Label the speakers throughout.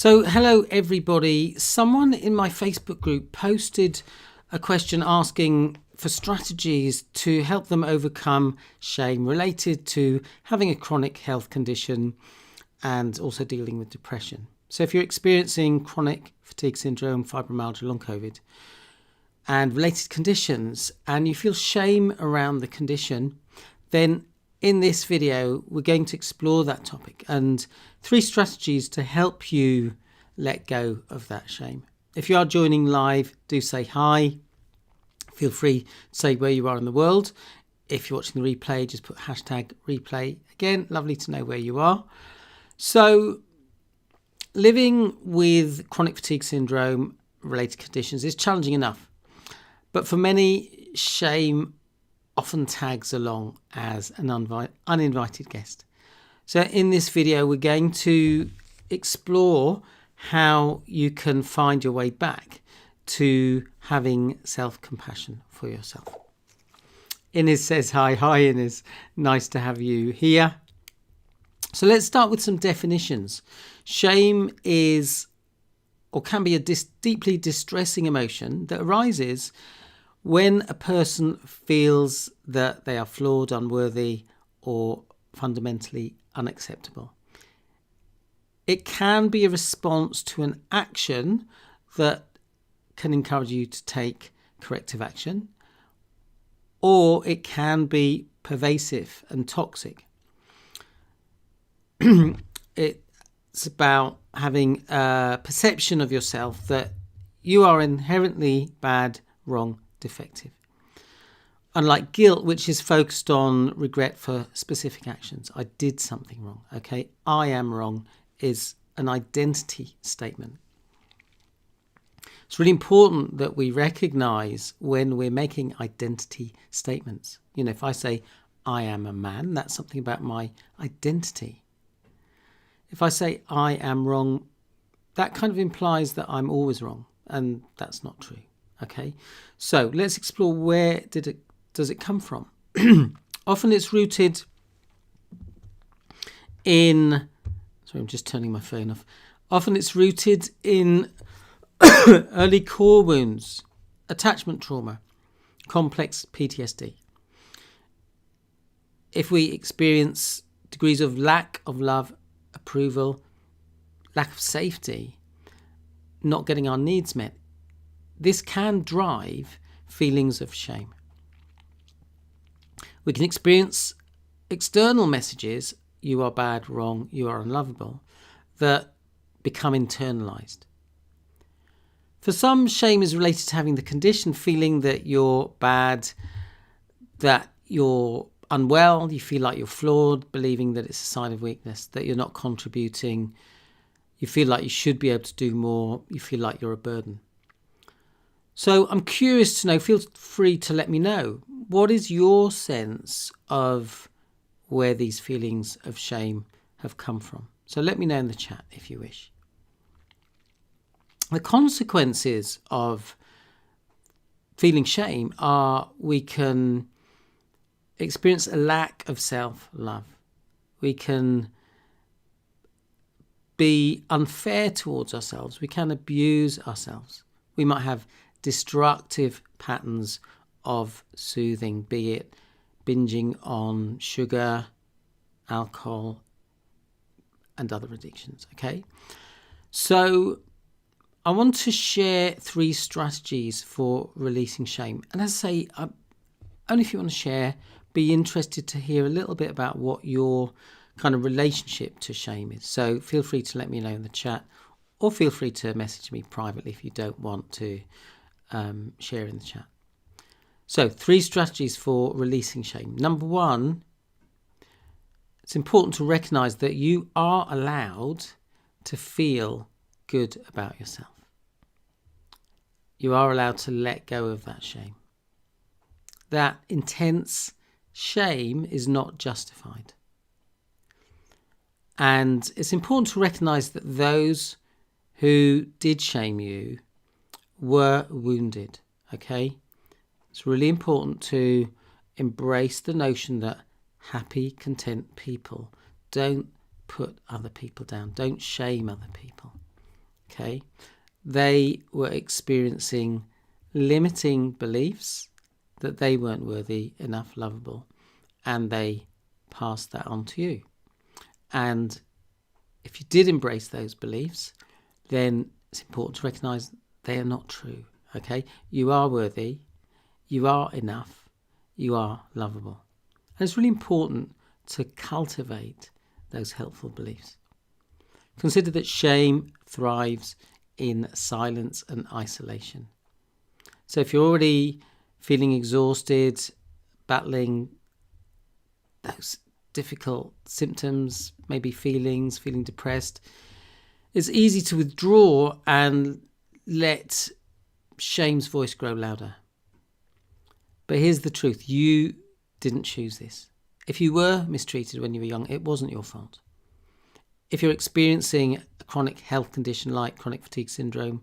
Speaker 1: So hello everybody. Someone in my Facebook group posted a question asking for strategies to help them overcome shame related to having a chronic health condition and also dealing with depression. So if you're experiencing chronic fatigue syndrome, fibromyalgia, long COVID and related conditions and you feel shame around the condition, then in this video, we're going to explore that topic and 3 strategies to help you let go of that shame. If you are joining live, do say hi. Feel free to say where you are in the world. If you're watching the replay, just put hashtag replay. Again, lovely to know where you are. So, living with chronic fatigue syndrome related conditions is challenging enough. But for many, shame often tags along as an uninvited guest. So in this video, we're going to explore how you can find your way back to having self-compassion for yourself. Ines says hi. Hi Ines, nice to have you here. So let's start with some definitions. Shame is or can be a deeply distressing emotion that arises when a person feels that they are flawed, unworthy, or fundamentally unacceptable. It can be a response to an action that can encourage you to take corrective action, or it can be pervasive and toxic. It's about having a perception of yourself that you are inherently bad, wrong, defective. Unlike guilt, which is focused on regret for specific actions. I did something wrong, okay? I am wrong is an identity statement. It's really important that we recognize when we're making identity statements. You know, if I say, I am a man, that's something about my identity. If I say, I am wrong, that kind of implies that I'm always wrong, and that's not true. Okay, so let's explore where does it come from. Often it's rooted in, sorry, I'm just turning my phone off. Often it's rooted in early core wounds, attachment trauma, complex PTSD. If we experience degrees of lack of love, approval, lack of safety, not getting our needs met, this can drive feelings of shame. We can experience external messages, you are bad, wrong, you are unlovable, that become internalized. For some, shame is related to having the condition, feeling that you're bad, that you're unwell, you feel like you're flawed, believing that it's a sign of weakness, that you're not contributing, you feel like you should be able to do more, you feel like you're a burden. So I'm curious to know, feel free to let me know, what is your sense of where these feelings of shame have come from? So let me know in the chat if you wish. The consequences of feeling shame are we can experience a lack of self-love. We can be unfair towards ourselves. We can abuse ourselves. We might have destructive patterns of soothing, be it binging on sugar, alcohol, and other addictions, okay? So I want to share 3 strategies for releasing shame. And as I say, only if you want to share, be interested to hear a little bit about what your kind of relationship to shame is. So feel free to let me know in the chat, or feel free to message me privately if you don't want to share in the chat. So 3 strategies for releasing shame. Number 1, it's important to recognize that you are allowed to feel good about yourself. You are allowed to let go of that shame. That intense shame is not justified. And it's important to recognize that those who did shame you were wounded, okay? It's really important to embrace the notion that happy, content people don't put other people down, don't shame other people. Okay, they were experiencing limiting beliefs that they weren't worthy enough, lovable, and they passed that on to you. And if you did embrace those beliefs, then it's important to recognize they are not true. Okay, you are worthy, you are enough, you are lovable. And it's really important to cultivate those helpful beliefs. Consider that shame thrives in silence and isolation. So if you're already feeling exhausted, battling those difficult symptoms, maybe feeling depressed, it's easy to withdraw and let shame's voice grow louder. But here's the truth. You didn't choose this. If you were mistreated when you were young, it wasn't your fault. If you're experiencing a chronic health condition like chronic fatigue syndrome,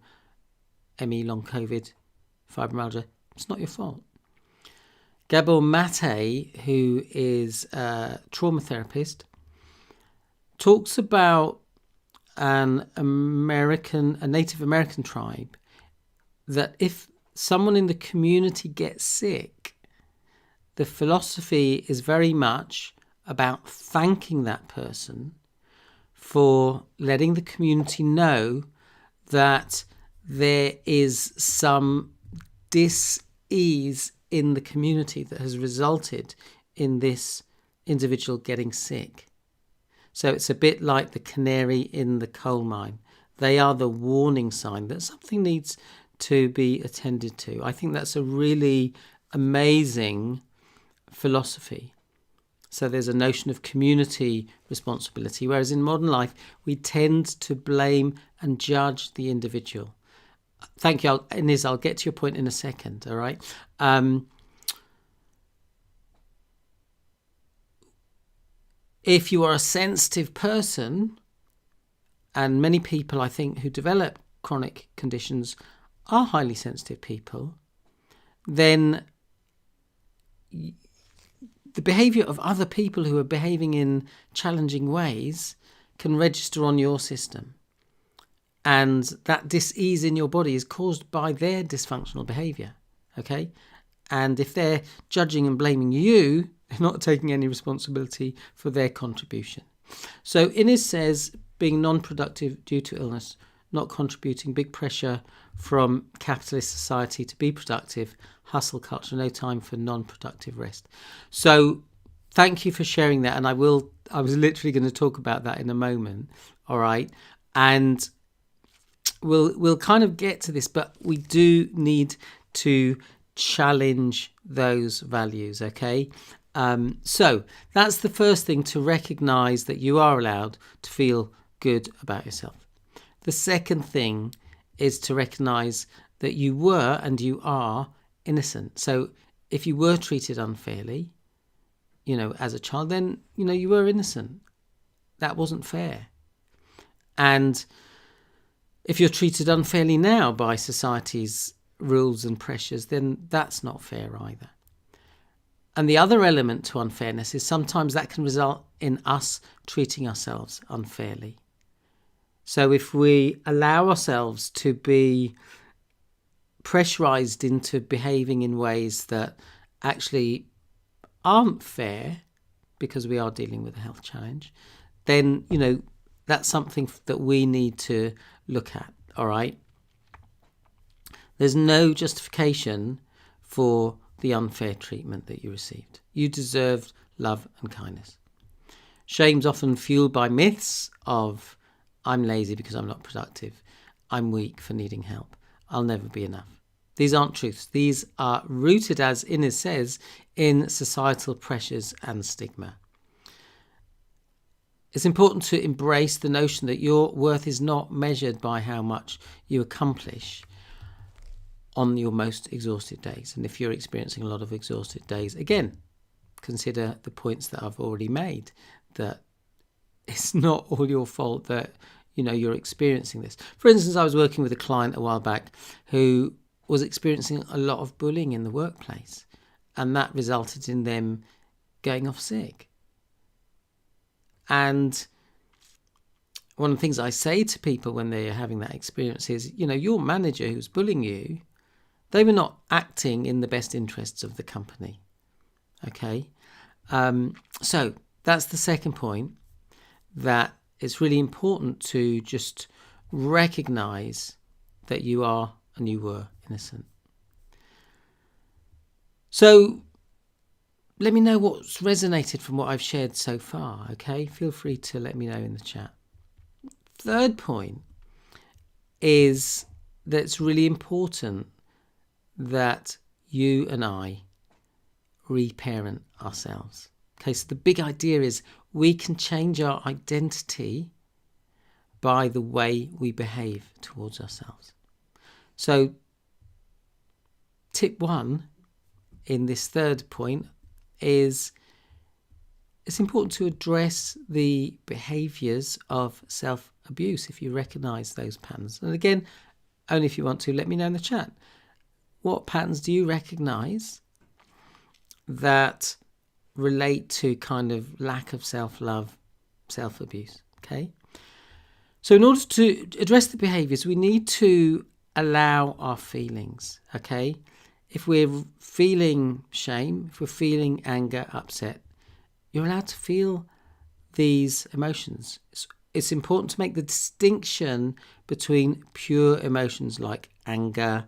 Speaker 1: ME, long COVID, fibromyalgia, it's not your fault. Gabor Mate, who is a trauma therapist, talks about a Native American tribe, that if someone in the community gets sick, the philosophy is very much about thanking that person for letting the community know that there is some dis-ease in the community that has resulted in this individual getting sick. So it's a bit like the canary in the coal mine. They are the warning sign that something needs to be attended to. I think that's a really amazing philosophy. So there's a notion of community responsibility, whereas in modern life, we tend to blame and judge the individual. Thank you, Inez. I'll get to your point in a second, all right? If you are a sensitive person, and many people, I think, who develop chronic conditions are highly sensitive people, then the behaviour of other people who are behaving in challenging ways can register on your system. And that dis-ease in your body is caused by their dysfunctional behaviour, okay? And if they're judging and blaming you, they're not taking any responsibility for their contribution. So Inez says, being non-productive due to illness, not contributing, big pressure from capitalist society to be productive, hustle culture, no time for non-productive rest. So thank you for sharing that. And I was literally going to talk about that in a moment. All right. And we'll kind of get to this, but we do need to challenge those values. Okay. So that's the first thing, to recognize that you are allowed to feel good about yourself. The second thing is to recognize that you were and you are innocent. So if you were treated unfairly, as a child, then, you were innocent. That wasn't fair. And if you're treated unfairly now by society's rules and pressures, then that's not fair either. And the other element to unfairness is sometimes that can result in us treating ourselves unfairly. So if we allow ourselves to be pressurized into behaving in ways that actually aren't fair because we are dealing with a health challenge, then, that's something that we need to look at, all right? There's no justification for the unfair treatment that you received. You deserved love and kindness. Shame's often fueled by myths of, I'm lazy because I'm not productive, I'm weak for needing help, I'll never be enough. These aren't truths. These are rooted, as Inez says, in societal pressures and stigma. It's important to embrace the notion that your worth is not measured by how much you accomplish on your most exhausted days. And if you're experiencing a lot of exhausted days, again, consider the points that I've already made, that it's not all your fault that, you're experiencing this. For instance, I was working with a client a while back who was experiencing a lot of bullying in the workplace, and that resulted in them going off sick. And one of the things I say to people when they're having that experience is, your manager who's bullying you, they were not acting in the best interests of the company. Okay? So that's the second point, that it's really important to just recognize that you are and you were innocent. So let me know what's resonated from what I've shared so far, okay? Feel free to let me know in the chat. Third point is that it's really important that you and I reparent ourselves. Okay, so the big idea is we can change our identity by the way we behave towards ourselves. So tip 1 in this third point is it's important to address the behaviours of self-abuse if you recognise those patterns. And again, only if you want to, let me know in the chat. What patterns do you recognise that relate to kind of lack of self-love, self-abuse? Okay. So in order to address the behaviours, we need to allow our feelings. Okay. If we're feeling shame, if we're feeling anger, upset, you're allowed to feel these emotions. It's important to make the distinction between pure emotions like anger,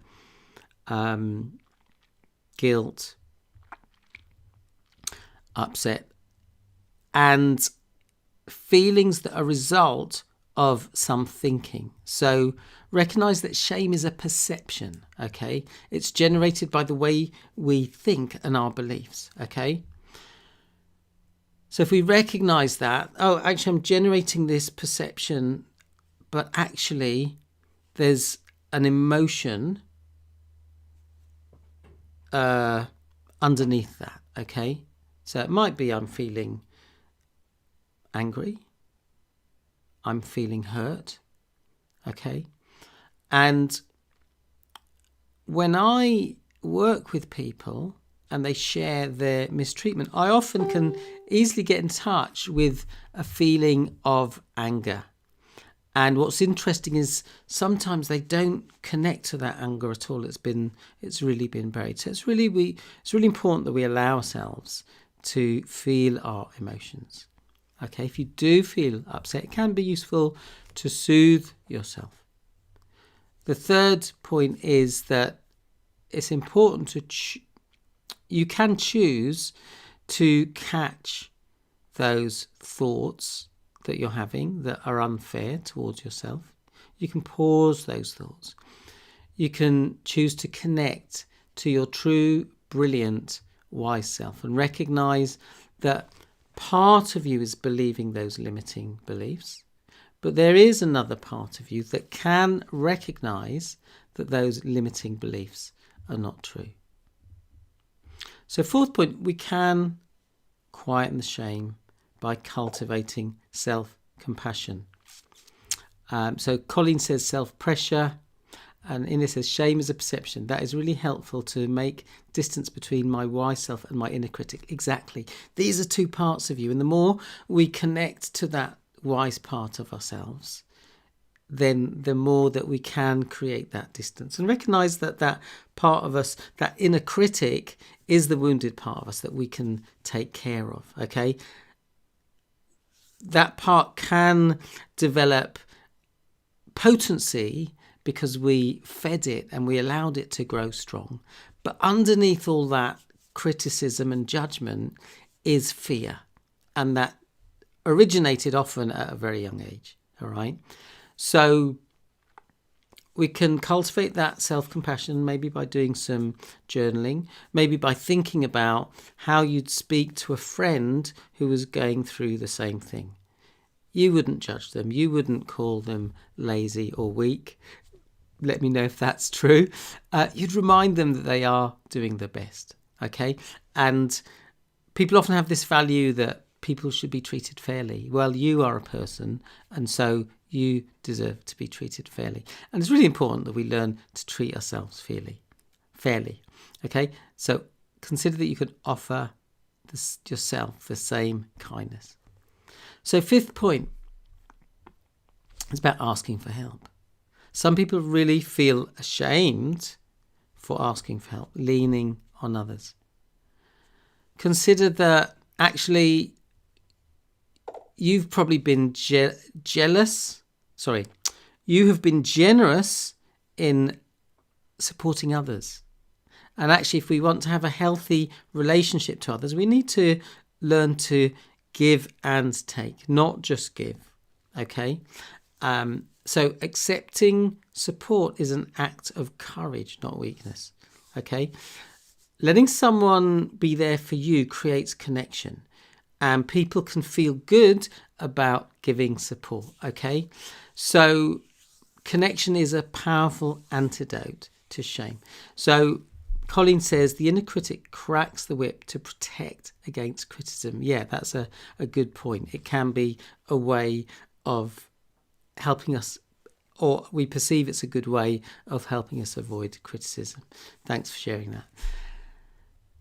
Speaker 1: guilt, upset, and feelings that are a result of some thinking. So recognize that shame is a perception, okay? It's generated by the way we think and our beliefs, okay? So if we recognize that, actually I'm generating this perception, but actually there's an emotion underneath that, okay? So it might be I'm feeling angry, I'm feeling hurt, okay? And when I work with people and they share their mistreatment, I often can easily get in touch with a feeling of anger. And what's interesting is sometimes they don't connect to that anger at all. It's really been buried. So it's really important that we allow ourselves to feel our emotions. Okay, if you do feel upset, it can be useful to soothe yourself. The third point is that it's important to you can choose to catch those thoughts that you're having that are unfair towards yourself. You can pause those thoughts. You can choose to connect to your true, brilliant, wise self and recognize that part of you is believing those limiting beliefs, but there is another part of you that can recognize that those limiting beliefs are not true. So fourth point, we can quieten the shame by cultivating self-compassion. So Colleen says self-pressure, and Ines says shame is a perception. That is really helpful to make distance between my wise self and my inner critic. Exactly. These are two parts of you, and the more we connect to that wise part of ourselves, then the more that we can create that distance and recognize that that part of us, that inner critic, is the wounded part of us that we can take care of, okay? That part can develop potency because we fed it and we allowed it to grow strong. But underneath all that criticism and judgment is fear, and that originated often at a very young age, all right? So we can cultivate that self-compassion maybe by doing some journaling, maybe by thinking about how you'd speak to a friend who was going through the same thing. You wouldn't judge them. You wouldn't call them lazy or weak. Let me know if that's true. You'd remind them that they are doing their best, okay? And people often have this value that people should be treated fairly. Well, you are a person, and so you deserve to be treated fairly. And it's really important that we learn to treat ourselves fairly, okay? So consider that you could offer yourself the same kindness. So fifth point, It's about asking for help. Some people really feel ashamed for asking for help, leaning on others. Consider that actually you've probably been jealous. Sorry, you have been generous in supporting others. And actually, if we want to have a healthy relationship to others, we need to learn to give and take, not just give. Okay? So accepting support is an act of courage, not weakness. Okay? Letting someone be there for you creates connection, and people can feel good about giving support. Okay? So connection is a powerful antidote to shame. So Colleen says the inner critic cracks the whip to protect against criticism. Yeah, that's a good point. It can be a way of helping us, or we perceive it's a good way of helping us avoid criticism. Thanks for sharing that.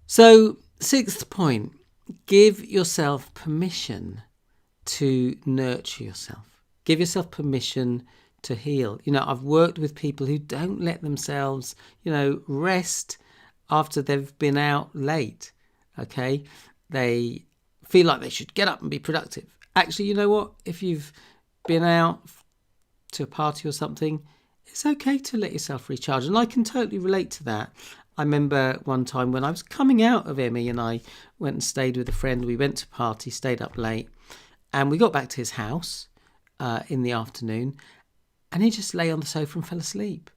Speaker 1: So, sixth point, give yourself permission to nurture yourself. Give yourself permission to heal. I've worked with people who don't let themselves, rest after they've been out late. Okay? They feel like they should get up and be productive. Actually, you know what? If you've been out to a party or something, it's okay to let yourself recharge. And I can totally relate to that. I remember one time when I was coming out of ME and I went and stayed with a friend. We went to a party, stayed up late, and we got back to his house in the afternoon, and he just lay on the sofa and fell asleep.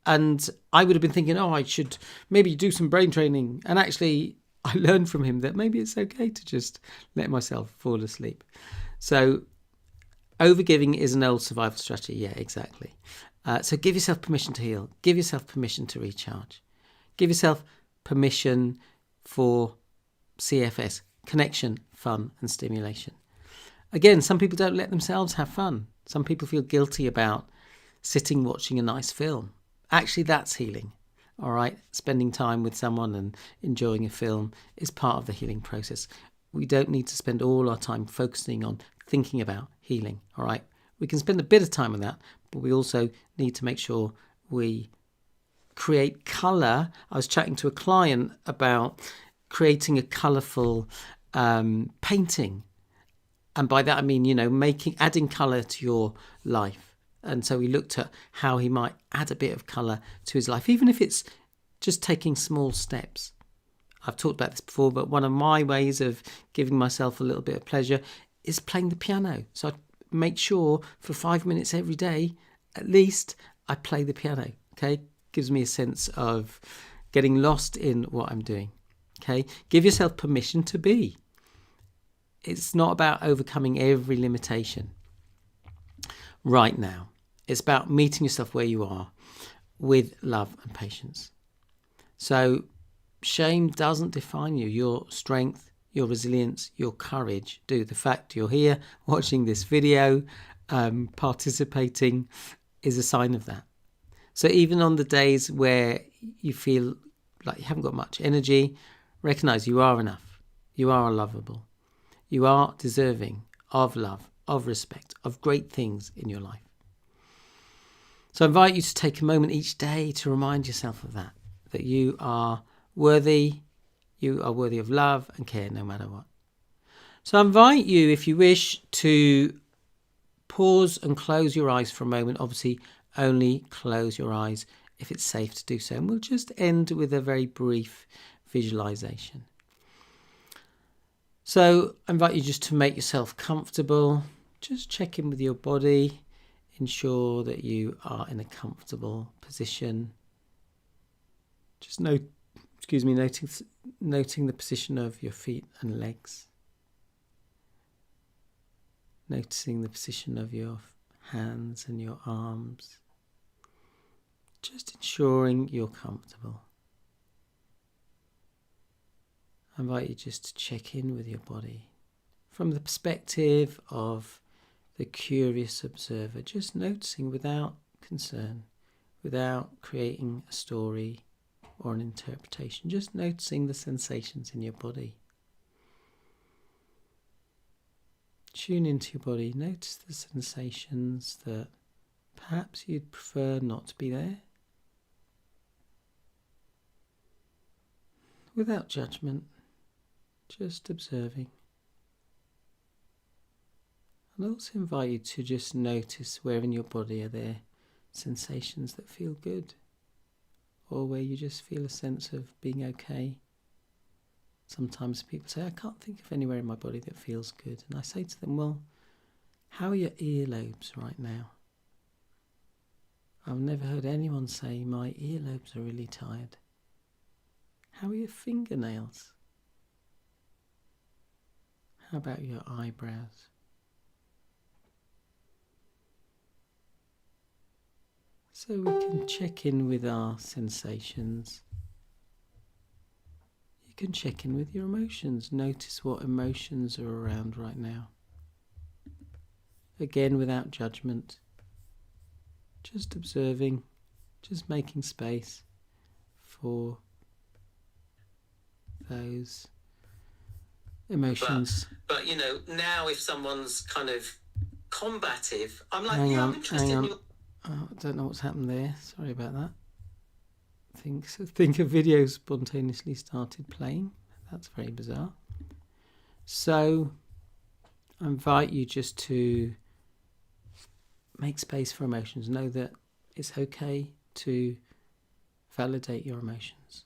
Speaker 1: And I would have been thinking, I should maybe do some brain training. And actually, I learned from him that maybe it's okay to just let myself fall asleep. So overgiving is an old survival strategy. Yeah, exactly. So give yourself permission to heal. Give yourself permission to recharge. Give yourself permission for CFS, connection, fun, and stimulation. Again, some people don't let themselves have fun. Some people feel guilty about sitting watching a nice film. Actually, that's healing. All right, spending time with someone and enjoying a film is part of the healing process. We don't need to spend all our time focusing on thinking about healing. All right, we can spend a bit of time on that, but we also need to make sure we create colour. I was chatting to a client about creating a colourful painting. And by that I mean, adding colour to your life. And so we looked at how he might add a bit of colour to his life, even if it's just taking small steps. I've talked about this before, but one of my ways of giving myself a little bit of pleasure is playing the piano. So I make sure for 5 minutes every day, at least, I play the piano. Okay? Gives me a sense of getting lost in what I'm doing. Okay? Give yourself permission to be. It's not about overcoming every limitation right now. It's about meeting yourself where you are with love and patience. So shame doesn't define you. Your strength, your resilience, your courage do. The fact you're here watching this video, participating, is a sign of that. So even on the days where you feel like you haven't got much energy, recognize you are enough. You are lovable. You are deserving of love, of respect, of great things in your life. So I invite you to take a moment each day to remind yourself of that you are worthy of love and care no matter what. So I invite you, if you wish, to pause and close your eyes for a moment. Obviously, only close your eyes if it's safe to do so. And we'll just end with a very brief visualization. So I invite you just to make yourself comfortable. Just check in with your body. Ensure that you are in a comfortable position. Just noting the position of your feet and legs. Noticing the position of your hands and your arms. Just ensuring you're comfortable. I invite you just to check in with your body from the perspective of the curious observer, just noticing without concern, without creating a story or an interpretation, just noticing the sensations in your body. tune into your body. Notice the sensations that perhaps you'd prefer not to be there. Without judgment, just observing. I'll also invite you to just notice where in your body are there sensations that feel good, or where you just feel a sense of being okay. Sometimes people say, I can't think of anywhere in my body that feels good. And I say to them, well, how are your earlobes right now? I've never heard anyone say, my earlobes are really tired. How are your fingernails? How about your eyebrows? So we can check in with our sensations. You can check in with your emotions. Notice what emotions are around right now. Again, without judgment. Just observing, just making space for those emotions.
Speaker 2: But you know, now if someone's kind of combative, I'm like,
Speaker 1: Hang
Speaker 2: I'm
Speaker 1: on.
Speaker 2: interested in your...
Speaker 1: Oh, I don't know what's happened there. Sorry about that. I think a video spontaneously started playing. That's very bizarre. So I invite you just to make space for emotions. Know that it's okay to validate your emotions.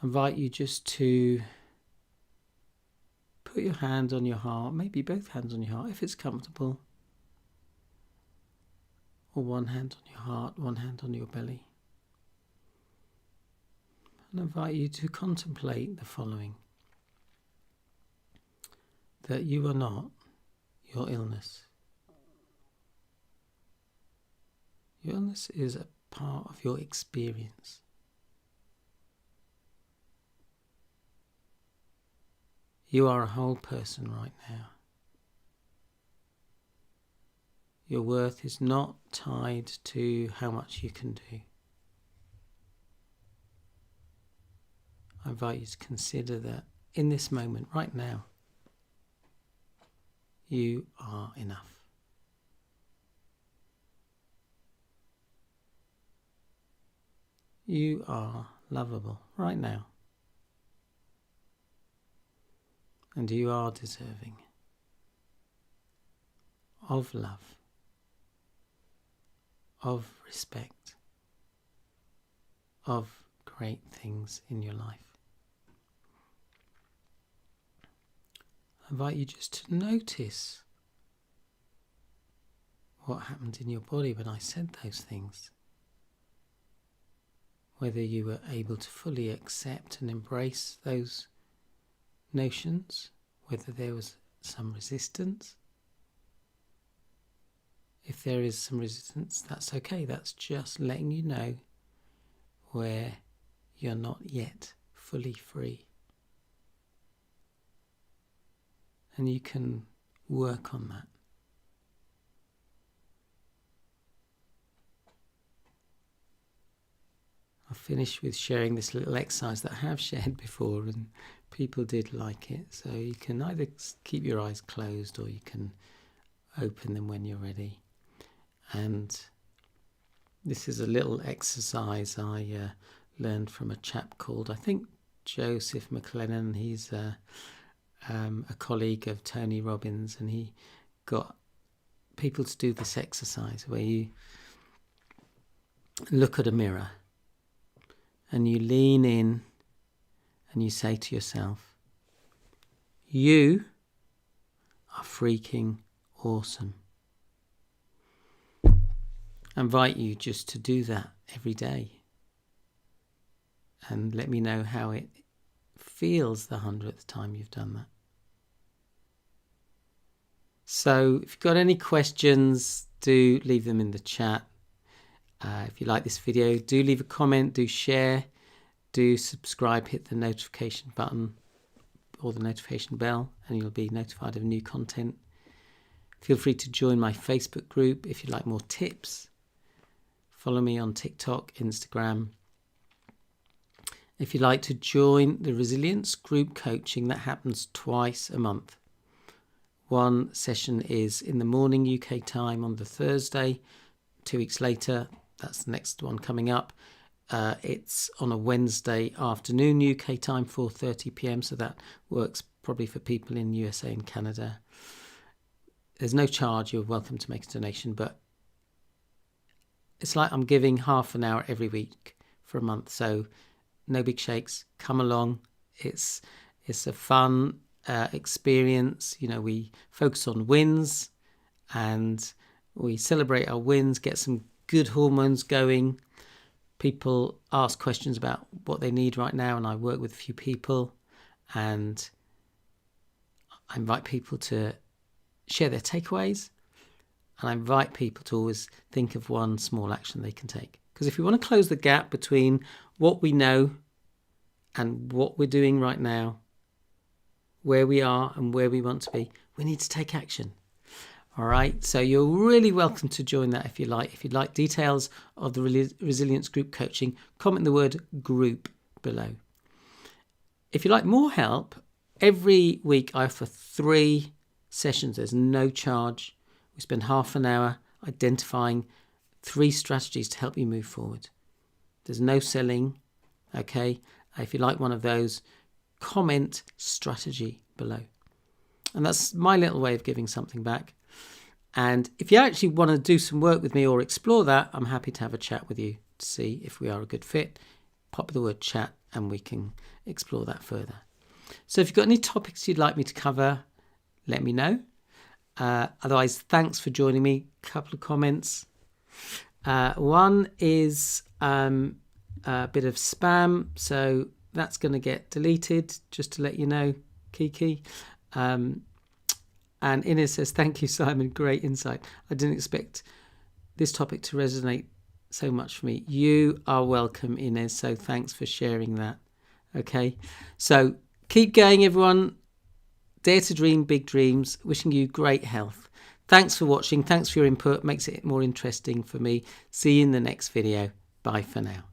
Speaker 1: I invite you just to put your hand on your heart, maybe both hands on your heart if it's comfortable, or one hand on your heart, one hand on your belly. And I invite you to contemplate the following: that you are not your illness. Your illness is a part of your experience. You are a whole person right now. Your worth is not tied to how much you can do. I invite you to consider that in this moment, right now, you are enough. You are lovable right now. And you are deserving of love, of respect, of great things in your life. I invite you just to notice what happened in your body when I said those things. Whether you were able to fully accept and embrace those notions, whether there was some resistance. If there is some resistance, that's okay. That's just letting you know where you're not yet fully free. And you can work on that. I'll finish with sharing this little exercise that I have shared before, and people did like it. So you can either keep your eyes closed or you can open them when you're ready. And this is a little exercise I learned from a chap called, I think, Joseph McLennan. He's a colleague of Tony Robbins, and he got people to do this exercise where you look at a mirror and you lean in and you say to yourself, you are freaking awesome. I invite you just to do that every day and let me know how it feels the 100th time you've done that. So if you've got any questions, do leave them in the chat. If you like this video, do leave a comment, do share, do subscribe, hit the notification button or the notification bell, and you'll be notified of new content. Feel free to join my Facebook group if you'd like more tips. Follow me on TikTok, Instagram. If you'd like to join the Resilience group coaching, that happens twice a month. One session is in the morning UK time on the Thursday. 2 weeks later, that's the next one coming up. It's on a Wednesday afternoon UK time, 4:30 p.m. So that works probably for people in USA and Canada. There's no charge. You're welcome to make a donation, but it's like I'm giving half an hour every week for a month. So no big shakes. Come along. It's a fun experience. You know, we focus on wins and we celebrate our wins, get some good hormones going. People ask questions about what they need right now, and I work with a few people, and I invite people to share their takeaways, and I invite people to always think of one small action they can take. Because if we want to close the gap between what we know and what we're doing right now, where we are and where we want to be, we need to take action. All right, so you're really welcome to join that if you like. If you'd like details of the Resilience Group Coaching, comment the word group below. If you'd like more help, every week I offer 3 sessions. There's no charge. We spend half an hour identifying 3 strategies to help you move forward. There's no selling, okay? If you like one of those, comment strategy below. And that's my little way of giving something back. And if you actually want to do some work with me or explore that, I'm happy to have a chat with you to see if we are a good fit. Pop the word chat and we can explore that further. So if you've got any topics you'd like me to cover, let me know. Otherwise, thanks for joining me. A couple of comments. One is a bit of spam, so that's going to get deleted, just to let you know, Kiki. And Inez says, thank you, Simon. Great insight. I didn't expect this topic to resonate so much for me. You are welcome, Inez. So thanks for sharing that. Okay. So keep going, everyone. Dare to dream big dreams. Wishing you great health. Thanks for watching. Thanks for your input. Makes it more interesting for me. See you in the next video. Bye for now.